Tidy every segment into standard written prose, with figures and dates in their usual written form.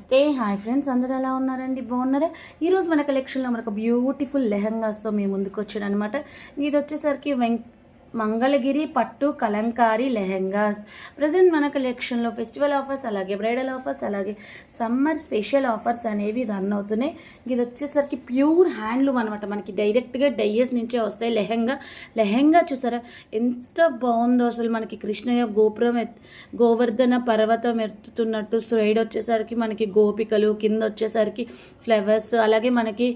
నమస్తే hi friends, అందరూ ఎలా ఉన్నారండి? బాగున్నారా? ఈరోజు మన కలెక్షన్లో మనకు బ్యూటిఫుల్ లెహంగాస్తో మేము ముందుకు వచ్చాను అనమాట. ఇది వచ్చేసరికి మంగళగిరి పట్టు కలంకారీ లెహెంగాస్. ప్రజెంట్ మన కలెక్షన్లో ఫెస్టివల్ ఆఫర్స్, అలాగే బ్రైడల్ ఆఫర్స్, అలాగే సమ్మర్ స్పెషల్ ఆఫర్స్ అనేవి రన్ అవుతున్నాయి. ఇది వచ్చేసరికి ప్యూర్ హ్యాండ్లూమ్ అనమాట. మనకి డైరెక్ట్గా డైయస్ నుంచే వస్తాయి. లెహెంగా చూసారా ఎంత బాగుందో అసలు. మనకి కృష్ణయ్య గోవర్ధన పర్వతం ఎత్తుతున్నట్టు సైడ్ వచ్చేసరికి మనకి గోపికలు, కింద వచ్చేసరికి ఫ్లవర్స్, అలాగే మనకి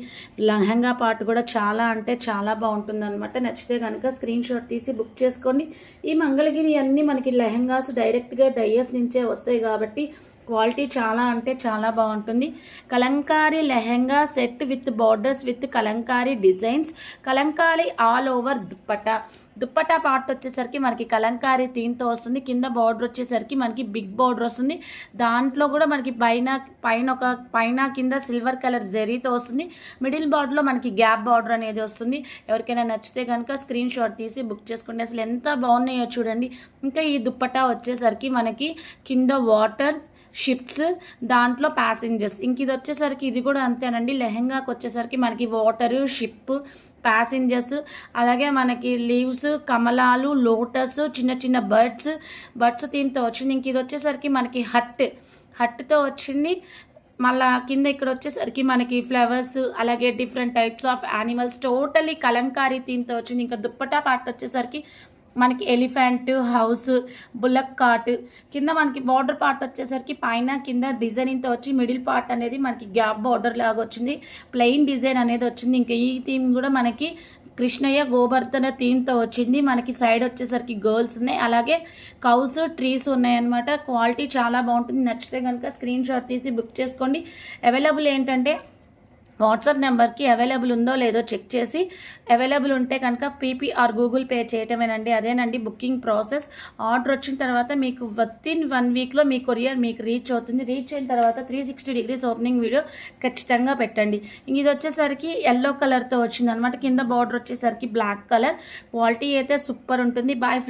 లెహంగా పార్ట్ కూడా చాలా అంటే చాలా బాగుంటుంది అనమాట. నచ్చితే కనుక స్క్రీన్ షాట్ తీసి బుక్ చేసుకోండి. ఈ మంగళగిరి అన్నీ మనకి లెహంగాస్ డైరెక్ట్గా డైయస్ నుంచే వస్తాయి కాబట్టి క్వాలిటీ చాలా అంటే చాలా బాగుంటుంది. Kalamkari lehenga set with borders with Kalamkari designs, Kalamkari all over dupatta part వచ్చేసరికి మనకి కలంకారీ థీమ్తో వస్తుంది. కింద బార్డర్ వచ్చేసరికి మనకి బిగ్ బార్డర్ వస్తుంది. దాంట్లో కూడా మనకి పైన కింద సిల్వర్ కలర్ జరీతో వస్తుంది. మిడిల్ బార్డర్లో మనకి గ్యాప్ బార్డర్ అనేది వస్తుంది. ఎవరికైనా నచ్చితే కనుక స్క్రీన్ షాట్ తీసి బుక్ చేసుకోండి. అసలు ఎంత బాగున్నాయో చూడండి. ఇంకా ఈ దుప్పటా వచ్చేసరికి మనకి కింద వాటర్ షిప్స్, దాంట్లో ప్యాసింజర్స్. ఇంక ఇది వచ్చేసరికి ఇది కూడా అంతేనండి. లెహంగాకి వచ్చేసరికి మనకి వాటరు, షిప్, ప్యాసింజర్స్, అలాగే మనకి లీవ్స్, కమలాలు, లోటస్, చిన్న చిన్న బర్డ్స్ థీమ్తో వచ్చింది. ఇంక ఇది వచ్చేసరికి మనకి హట్తో వచ్చింది. మళ్ళా కింద ఇక్కడ వచ్చేసరికి మనకి ఫ్లవర్స్, అలాగే different types of animals, totally Kalamkari థీమ్తో వచ్చింది. ఇంకా దుప్పటా పార్ట్ వచ్చేసరికి మనకి ఎలిఫెంట్, హౌస్, బుల్లక్ కార్ట్, కింద మనకి బార్డర్ పార్ట్ వచ్చేసరికి పైన కింద డిజైనింగ్తో వచ్చి మిడిల్ పార్ట్ అనేది మనకి గ్యాప్ బార్డర్ లాగా వచ్చింది. ప్లెయిన్ డిజైన్ అనేది వచ్చింది. ఇంకా ఈ థీమ్ కూడా మనకి కృష్ణయ్య గోవర్ధన థీమ్తో వచ్చింది. మనకి సైడ్ వచ్చేసరికి గర్ల్స్ ఉన్నాయి, అలాగే కౌస్, ట్రీస్ ఉన్నాయన్నమాట. క్వాలిటీ చాలా బాగుంటుంది. నచ్చితే కనుక స్క్రీన్ షాట్ తీసి బుక్ చేసుకోండి. అవైలబుల్ ఏంటంటే వాట్సాప్ నెంబర్కి అవైలబుల్ ఉందో లేదో చెక్ చేసి, అవైలబుల్ ఉంటే కనుక పీపీ ఆర్ గూగుల్ పే చేయటమేనండి. అదేనండి బుకింగ్ ప్రాసెస్. ఆర్డర్ వచ్చిన తర్వాత మీకు వితిన్ 1 వీక్లో మీ కొరియర్ మీకు రీచ్ అవుతుంది. రీచ్ అయిన తర్వాత 360 డిగ్రీస్ ఓపెనింగ్ వీడియో ఖచ్చితంగా పెట్టండి. ఇది వచ్చేసరికి ఎల్లో కలర్తో వచ్చింది అనమాట. కింద బార్డర్ వచ్చేసరికి బ్లాక్ కలర్. క్వాలిటీ అయితే సూపర్ ఉంటుంది. బాయ్.